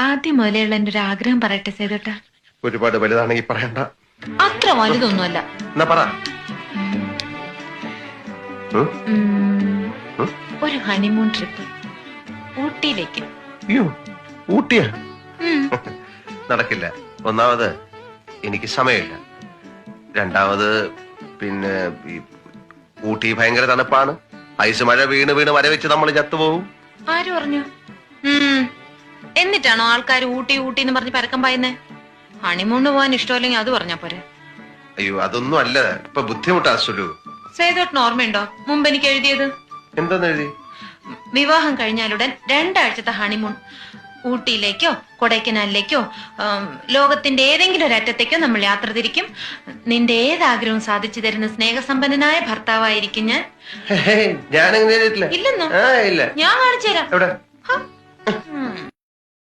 ആദ്യം മുതലുള്ള എന്റെ ഒരു ആഗ്രഹം പറയട്ടെ സേതോട്ടാ. ഒരുപാട് വലുതാണെങ്കിൽ പറയണ്ട. അത്ര വലുതൊന്നുമല്ല. എന്നാ പറ. ഒരു ഹണിമൂൺ ട്രിപ്പ് ഊട്ടിയിലേക്ക്. ഊട്ടിയാ? നടക്കില്ല. ഒന്നാമത് എനിക്ക് സമയമില്ല. രണ്ടാമത് പിന്നെ ഊട്ടി ഭയങ്കര തണുപ്പാണ്. ഐസ് മഴ വീണ് വീണ് വരവെച്ച് നമ്മൾ ചത്തുപോകും. ആര് പറഞ്ഞു? എന്നിട്ടാണോ ആൾക്കാർ ഊട്ടി ഊട്ടി എന്ന് പറഞ്ഞ് പരക്കം പായുന്നേ? ഹണിമൂണ് പോകാൻ ഇഷ്ടമല്ലെങ്കിൽ അത് പറഞ്ഞാ പോരെ. അയ്യോ, അതൊന്നും അല്ല. ഇപ്പൊ ബുദ്ധിമുട്ടാ സുലു. സേതോട്ടിന് ഓർമ്മയുണ്ടോ മുമ്പ് എനിക്ക് എഴുതിയത്? എന്താന്ന് എഴുതി? വിവാഹം കഴിഞ്ഞാലുടൻ 2 ആഴ്ചത്തെ ഹണിമൂൺ. ഊട്ടിയിലേക്കോ കൊടൈക്കനാലിലേക്കോ ലോകത്തിന്റെ ഏതെങ്കിലും ഒരു അറ്റത്തേക്കോ നമ്മൾ യാത്ര തിരിക്കും. നിന്റെ ഏതാഗ്രഹവും സാധിച്ചു തരുന്ന സ്നേഹസമ്പന്നനായ ഭർത്താവായിരിക്കും ഞാൻ. ഞാനെങ്ങനെ ഇല്ലെന്നോ? ഇല്ല. ഞാൻ കാണിച്ചു തരാം. എവിടെ?